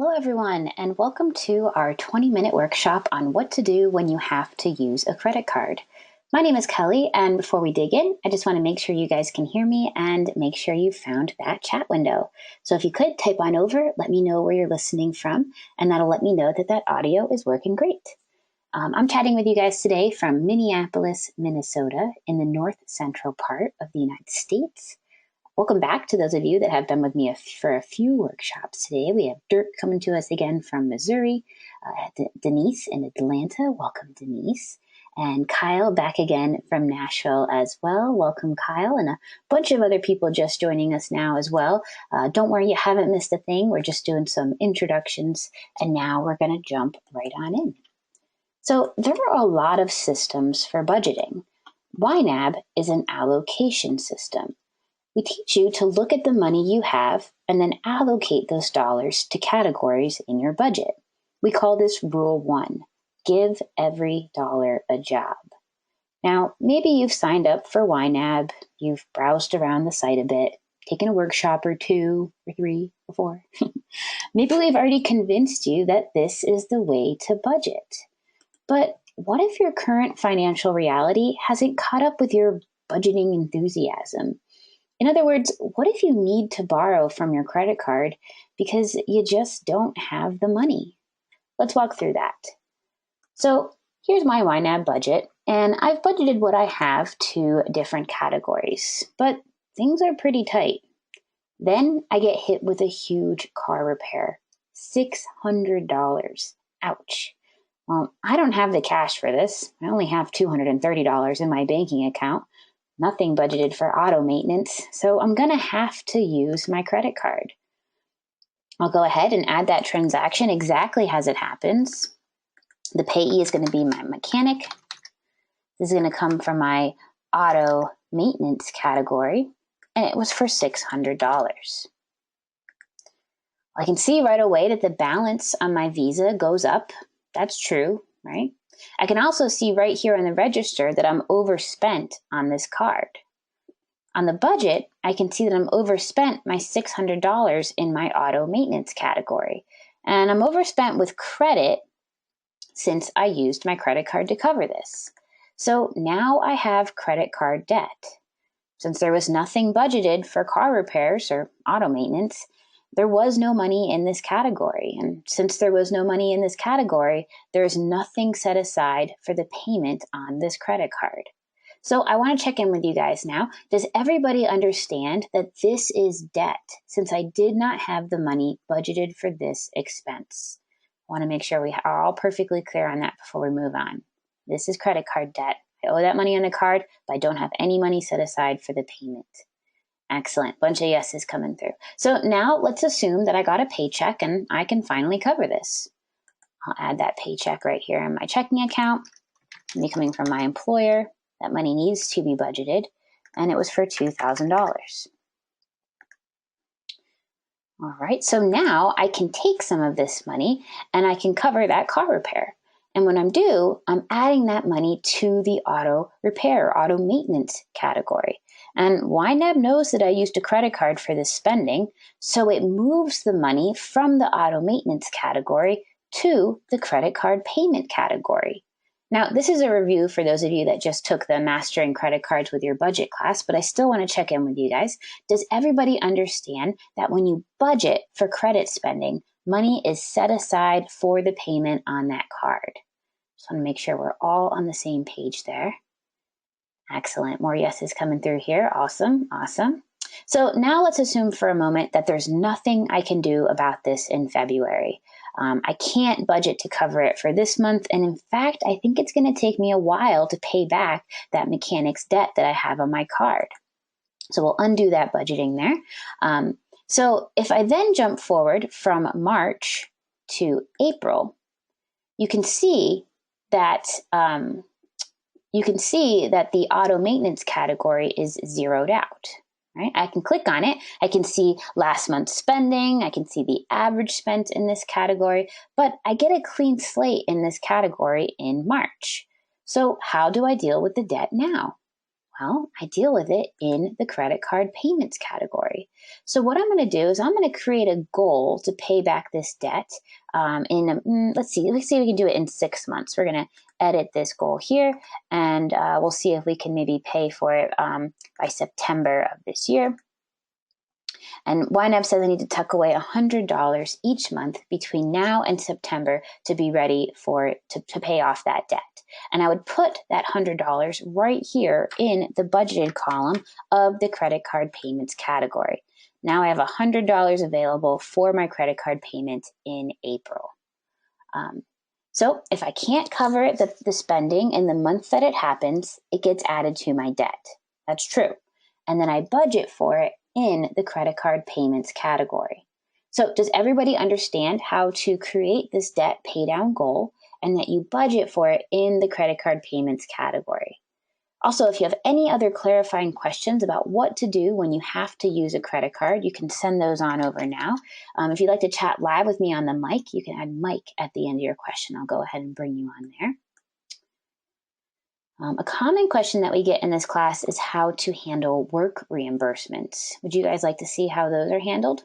Hello everyone, and welcome to our 20-minute workshop on what to do when you have to use a credit card. My name is Kelly, and before we dig in, I just want to make sure you guys can hear me and make sure you found that chat window. So if you could, type on over, let me know where you're listening from, and that'll let me know that audio is working great. I'm chatting with you guys today from Minneapolis, Minnesota, in the north central part of the United States. Welcome back to those of you that have been with me for a few workshops today. We have Dirk coming to us again from Missouri, Denise in Atlanta. Welcome, Denise. And Kyle back again from Nashville as well. Welcome, Kyle. And a bunch of other people just joining us now as well. Don't worry, you haven't missed a thing. We're just doing some introductions, and now we're going to jump right on in. So there are a lot of systems for budgeting. YNAB is an allocation system. We teach you to look at the money you have and then allocate those dollars to categories in your budget. We call this Rule 1, give every dollar a job. Now, maybe you've signed up for YNAB, you've browsed around the site a bit, taken a workshop or 2 or 3 or 4. Maybe we've already convinced you that this is the way to budget. But what if your current financial reality hasn't caught up with your budgeting enthusiasm? In other words, what if you need to borrow from your credit card because you just don't have the money? Let's walk through that. So here's my YNAB budget, and I've budgeted what I have to different categories, but things are pretty tight. Then I get hit with a huge car repair, $600. Ouch. Well, I don't have the cash for this. I only have $230 in my banking account. Nothing budgeted for auto maintenance, so I'm going to have to use my credit card. I'll go ahead and add that transaction exactly as it happens. The payee is going to be my mechanic. This is going to come from my auto maintenance category, and it was for $600. I can see right away that the balance on my Visa goes up. That's true, right? I can also see right here on the register that I'm overspent on this card. On the budget, I can see that I'm overspent my $600 in my auto maintenance category. And I'm overspent with credit since I used my credit card to cover this. So now I have credit card debt. Since there was nothing budgeted for car repairs or auto maintenance, there was no money in this category. And since there was no money in this category, there's nothing set aside for the payment on this credit card. So I want to check in with you guys now. Does everybody understand that this is debt since I did not have the money budgeted for this expense? I want to make sure we are all perfectly clear on that before we move on. This is credit card debt. I owe that money on the card, but I don't have any money set aside for the payment. Excellent. Bunch of yeses coming through. So now let's assume that I got a paycheck and I can finally cover this. I'll add that paycheck right here in my checking account. Money coming from my employer. That money needs to be budgeted, and it was for $2,000. All right, so now I can take some of this money and I can cover that car repair. And when I'm due, I'm adding that money to the auto repair, auto maintenance category. And YNAB knows that I used a credit card for this spending, so it moves the money from the auto maintenance category to the credit card payment category. Now, this is a review for those of you that just took the Mastering Credit Cards with Your Budget class, but I still want to check in with you guys. Does everybody understand that when you budget for credit spending, money is set aside for the payment on that card? Just want to make sure we're all on the same page there. Excellent. More yeses coming through here. Awesome. Awesome. So now let's assume for a moment that there's nothing I can do about this in February. I can't budget to cover it for this month. And in fact, I think it's going to take me a while to pay back that mechanic's debt that I have on my card. So we'll undo that budgeting there. So if I then jump forward from March to April, you can see that the auto maintenance category is zeroed out. Right? I can click on it. I can see last month's spending. I can see the average spent in this category, but I get a clean slate in this category in March. So how do I deal with the debt now? Well, I deal with it in the credit card payments category. So what I'm going to do is I'm going to create a goal to pay back this debt let's see if we can do it in 6 months. We're going to edit this goal here, and we'll see if we can maybe pay for it by September of this year. And YNAB says I need to tuck away $100 each month between now and September to be ready to pay off that debt. And I would put that $100 right here in the budgeted column of the credit card payments category. Now I have $100 available for my credit card payment in April. So if I can't cover it, the spending in the month that it happens, it gets added to my debt. That's true. And then I budget for it in the credit card payments category. So does everybody understand how to create this debt pay down goal and that you budget for it in the credit card payments category? Also, if you have any other clarifying questions about what to do when you have to use a credit card, you can send those on over now. If you'd like to chat live with me on the mic, you can add mic at the end of your question. I'll go ahead and bring you on there. A common question that we get in this class is how to handle work reimbursements. Would you guys like to see how those are handled?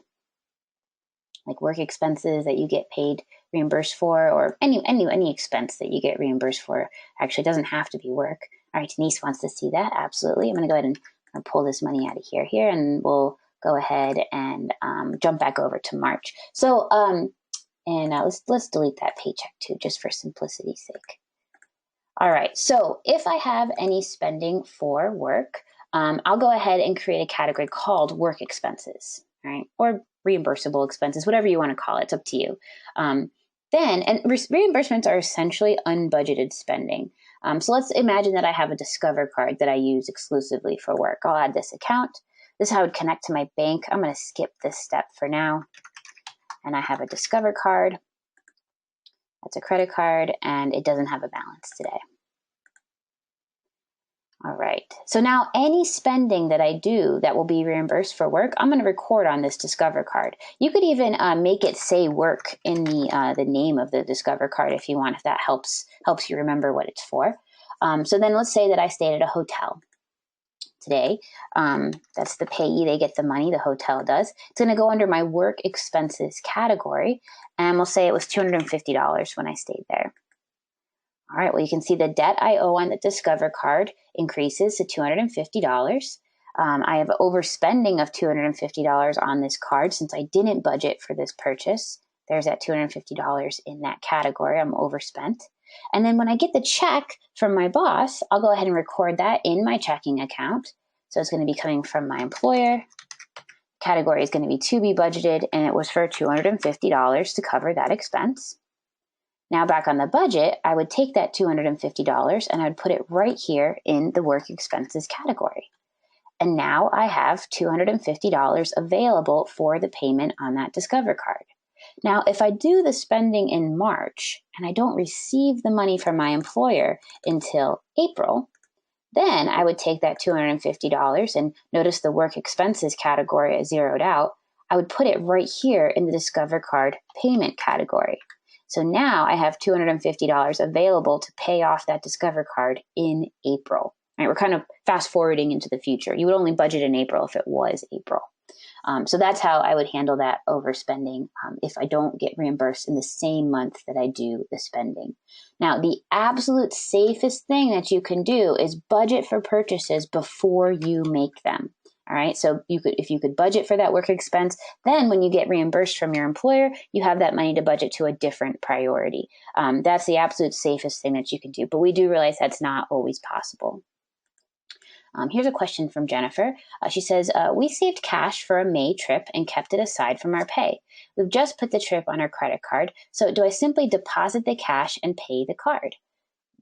Like work expenses that you get paid, reimbursed for, or any expense that you get reimbursed for. Actually, it doesn't have to be work. All right, Denise wants to see that. Absolutely. I'm going to go ahead and pull this money out of here, and we'll go ahead and jump back over to March. So, let's delete that paycheck too, just for simplicity's sake. All right, so if I have any spending for work, I'll go ahead and create a category called work expenses, right? Or reimbursable expenses, whatever you want to call it. It's up to you. Reimbursements are essentially unbudgeted spending. So let's imagine that I have a Discover card that I use exclusively for work. I'll add this account. This is how I would connect to my bank. I'm going to skip this step for now. And I have a Discover card. That's a credit card, and it doesn't have a balance today. All right, so now any spending that I do that will be reimbursed for work, I'm going to record on this Discover card. You could even make it say work in the name of the Discover card if you want, if that helps you remember what it's for. So then let's say that I stayed at a hotel today. That's the payee, they get the money, the hotel does. It's going to go under my work expenses category, and we'll say it was $250 when I stayed there. All right, well, you can see the debt I owe on the Discover card increases to $250. I have overspending of $250 on this card since I didn't budget for this purchase. There's that $250 in that category. I'm overspent. And then when I get the check from my boss, I'll go ahead and record that in my checking account. So it's going to be coming from my employer. Category is going to be to be budgeted, and it was for $250 to cover that expense. Now back on the budget, I would take that $250 and I would put it right here in the work expenses category. And now I have $250 available for the payment on that Discover card. Now, if I do the spending in March and I don't receive the money from my employer until April, then I would take that $250 and notice the work expenses category is zeroed out. I would put it right here in the Discover card payment category. So now I have $250 available to pay off that Discover card in April. Right, we're kind of fast forwarding into the future. You would only budget in April if it was April. So that's how I would handle that overspending if I don't get reimbursed in the same month that I do the spending. Now, the absolute safest thing that you can do is budget for purchases before you make them. All right, so if you could budget for that work expense, then when you get reimbursed from your employer, you have that money to budget to a different priority. That's the absolute safest thing that you can do, but we do realize that's not always possible. Here's a question from Jennifer. She says, we saved cash for a May trip and kept it aside from our pay. We've just put the trip on our credit card, so do I simply deposit the cash and pay the card?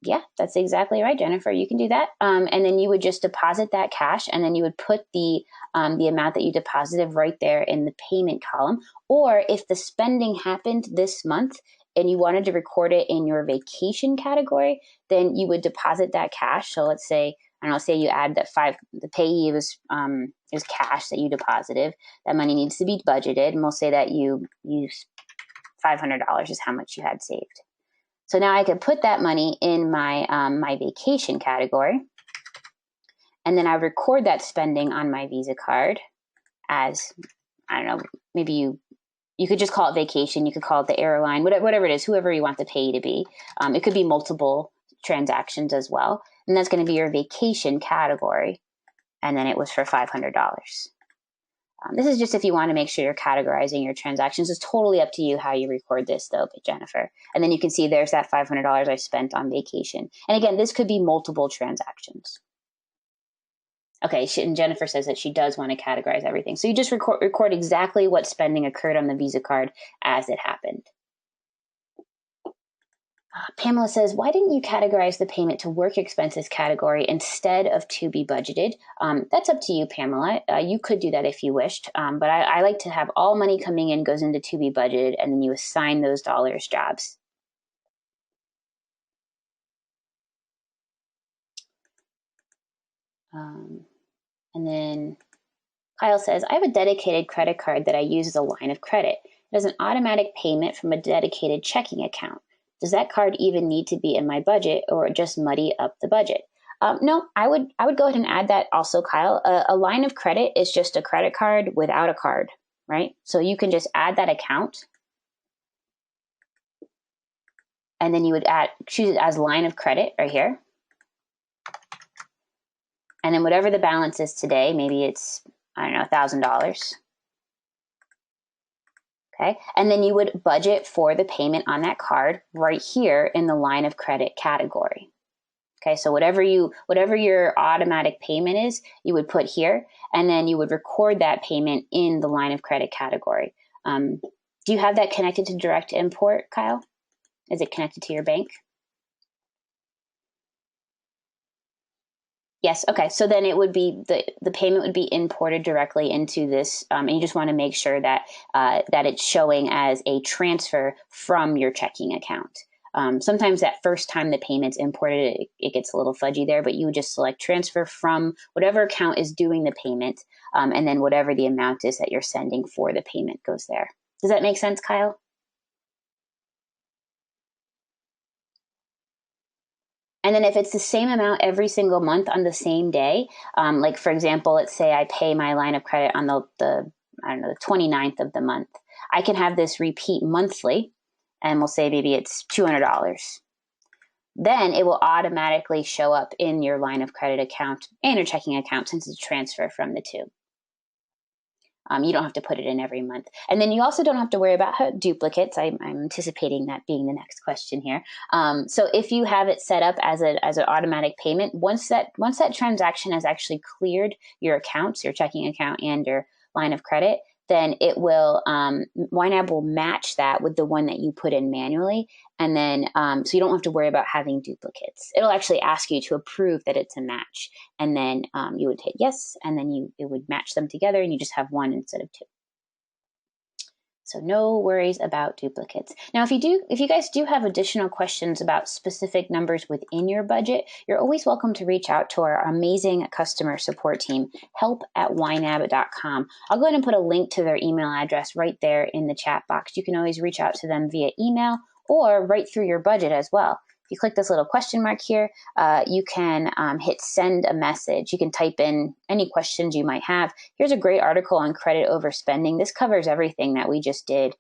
Yeah, that's exactly right, Jennifer. You can do that. And then you would just deposit that cash, and then you would put the amount that you deposited right there in the payment column. Or if the spending happened this month and you wanted to record it in your vacation category, then you would deposit that cash. So let's say, I don't know, say you add that the payee was cash that you deposited. That money needs to be budgeted, and we'll say that you use $500 is how much you had saved. So now I could put that money in my my vacation category, and then I record that spending on my Visa card as, I don't know, maybe you could just call it vacation. You could call it the airline, whatever it is, whoever you want the pay to be. It could be multiple transactions as well. And that's going to be your vacation category. And then it was for $500. This is just if you want to make sure you're categorizing your transactions. It's totally up to you how you record this, though, Jennifer. And then you can see there's that $500 I spent on vacation. And again, this could be multiple transactions. Okay, and Jennifer says that she does want to categorize everything. So you just record exactly what spending occurred on the Visa card as it happened. Pamela says, why didn't you categorize the payment to work expenses category instead of to be budgeted? That's up to you, Pamela. You could do that if you wished, but I like to have all money coming in goes into to be budgeted, and then you assign those dollars jobs. And then Kyle says, I have a dedicated credit card that I use as a line of credit. It has an automatic payment from a dedicated checking account. Does that card even need to be in my budget, or just muddy up the budget? No, I would go ahead and add that also, Kyle. A line of credit is just a credit card without a card, right? So you can just add that account, and then you would choose it as line of credit right here. And then whatever the balance is today, maybe it's, I don't know, $1,000. Okay, and then you would budget for the payment on that card right here in the line of credit category. Okay, so whatever your automatic payment is, you would put here, and then you would record that payment in the line of credit category. Do you have that connected to direct import, Kyle? Is it connected to your bank? Yes. Okay. So then it would be the payment would be imported directly into this, and you just want to make sure that that it's showing as a transfer from your checking account. Sometimes that first time the payment's imported, it gets a little fudgy there, but you would just select transfer from whatever account is doing the payment, and then whatever the amount is that you're sending for the payment goes there. Does that make sense, Kyle? And then if it's the same amount every single month on the same day, like for example, let's say I pay my line of credit on the 29th of the month, I can have this repeat monthly, and we'll say maybe it's $200. Then it will automatically show up in your line of credit account and your checking account since it's a transfer from the two. You don't have to put it in every month. And then you also don't have to worry about duplicates. I'm anticipating that being the next question here. So if you have it set up as an automatic payment, once that transaction has actually cleared your accounts, your checking account and your line of credit, then it will, YNAB will match that with the one that you put in manually. And then, so you don't have to worry about having duplicates. It'll actually ask you to approve that it's a match. And then you would hit yes, and then it would match them together, and you just have one instead of two. So no worries about duplicates. Now, if you guys do have additional questions about specific numbers within your budget, you're always welcome to reach out to our amazing customer support team, help@ynab.com. I'll go ahead and put a link to their email address right there in the chat box. You can always reach out to them via email or right through your budget as well. If you click this little question mark here, you can hit send a message. You can type in any questions you might have. Here's a great article on credit overspending. This covers everything that we just did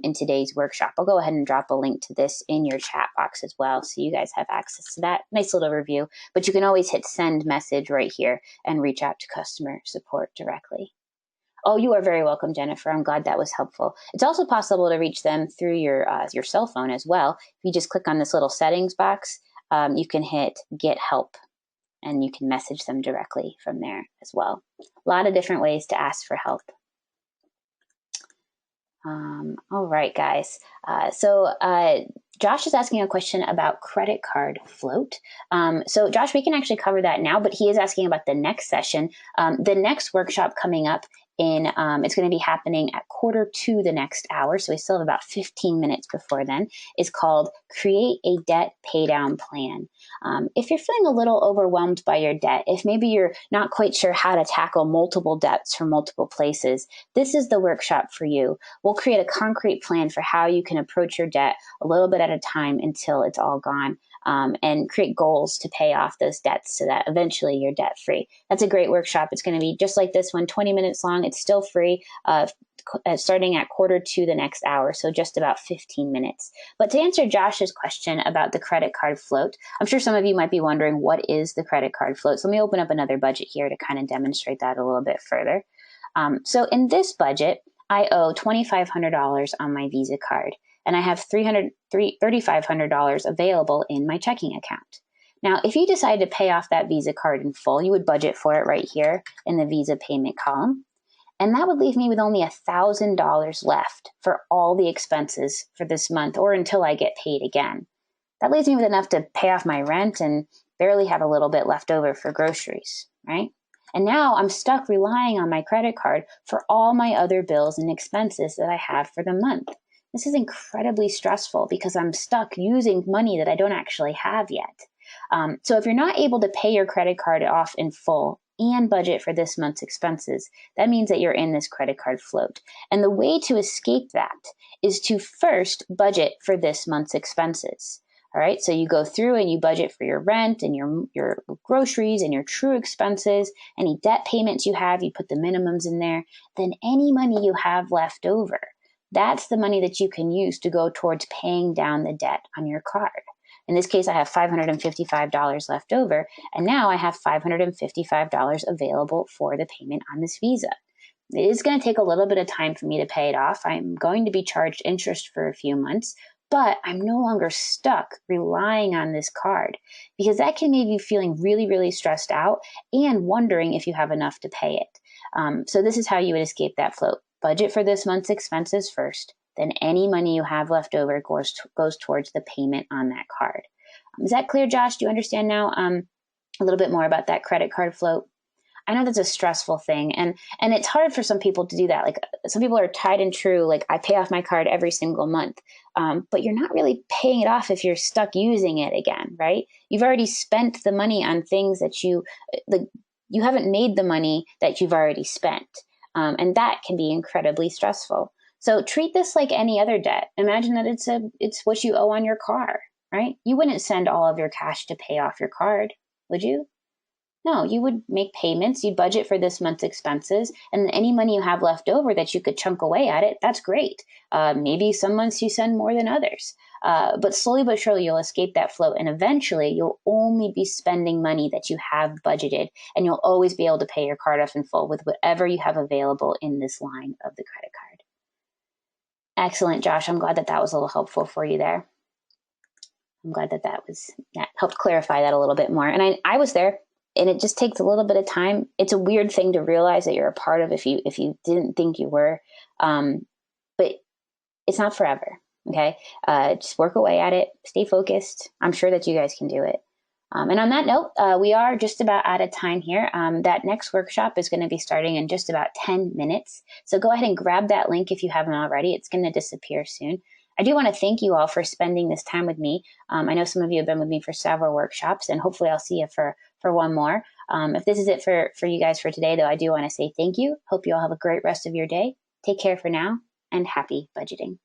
in today's workshop. I'll go ahead and drop a link to this in your chat box as well, so you guys have access to that. Nice little review. But you can always hit send message right here and reach out to customer support directly. Oh, you are very welcome, Jennifer. I'm glad that was helpful. It's also possible to reach them through your cell phone as well. If you just click on this little settings box, you can hit get help, and you can message them directly from there as well. A lot of different ways to ask for help. All right, guys. So Josh is asking a question about credit card float. So Josh, we can actually cover that now, but he is asking about the next session. The next workshop coming up it's going to be happening at 1:45 the next hour. So we still have about 15 minutes before then. Is called Create a Debt Paydown Plan. If you're feeling a little overwhelmed by your debt, if maybe you're not quite sure how to tackle multiple debts from multiple places, this is the workshop for you. We'll create a concrete plan for how you can approach your debt a little bit at at a time until it's all gone, and create goals to pay off those debts so that eventually you're debt free. That's a great workshop. It's going to be just like this one, 20 minutes long. It's still free, starting at 1/4 the next hour, so just about 15 minutes. But to answer Josh's question about the credit card float, I'm sure some of you might be wondering, what is the credit card float? So let me open up another budget here to kind of demonstrate that a little bit further. So in this budget, I owe $2,500 on my Visa card, and I have $3,500 available in my checking account. Now, if you decide to pay off that Visa card in full, you would budget for it right here in the Visa payment column. And that would leave me with only $1,000 left for all the expenses for this month, or until I get paid again. That leaves me with enough to pay off my rent and barely have a little bit left over for groceries, right? And now I'm stuck relying on my credit card for all my other bills and expenses that I have for the month. This is incredibly stressful because I'm stuck using money that I don't actually have yet. So if you're not able to pay your credit card off in full and budget for this month's expenses, that means that you're in this credit card float. And the way to escape that is to first budget for this month's expenses. All right, so you go through and you budget for your rent and your groceries and your true expenses, any debt payments you have, you put the minimums in there. Then any money you have left over, that's the money that you can use to go towards paying down the debt on your card. In this case, I have $555 left over, and now I have $555 available for the payment on this Visa. It is going to take a little bit of time for me to pay it off. I'm going to be charged interest for a few months, but I'm no longer stuck relying on this card, because that can leave you feeling really, really stressed out and wondering if you have enough to pay it. So this is how you would escape that float. Budget for this month's expenses first. Then any money you have left over goes towards the payment on that card. Is that clear, Josh? Do you understand now a little bit more about that credit card float? I know that's a stressful thing, and it's hard for some people to do that. Like, some people are tried and true, like, I pay off my card every single month, but you're not really paying it off if you're stuck using it again, right? You've already spent the money on things that you haven't made the money that you've already spent, and that can be incredibly stressful. So treat this like any other debt. Imagine that it's what you owe on your car, right? You wouldn't send all of your cash to pay off your card, would you? No, you would make payments, you'd budget for this month's expenses, and any money you have left over that you could chunk away at it, that's great. Maybe some months you send more than others. But slowly but surely you'll escape that float, and eventually you'll only be spending money that you have budgeted, and you'll always be able to pay your card off in full with whatever you have available in this line of the credit card. Excellent, Josh. I'm glad that was a little helpful for you there. I'm glad that helped clarify that a little bit more. And I was there, and it just takes a little bit of time. It's a weird thing to realize that you're a part of if you didn't think you were, but it's not forever. Okay, just work away at it. Stay focused. I'm sure that you guys can do it. And on that note, we are just about out of time here. That next workshop is going to be starting in just about 10 minutes. So go ahead and grab that link if you haven't already. It's going to disappear soon. I do want to thank you all for spending this time with me. I know some of you have been with me for several workshops, and hopefully I'll see you for one more. If this is it for you guys for today, though, I do want to say thank you. Hope you all have a great rest of your day. Take care for now, and happy budgeting.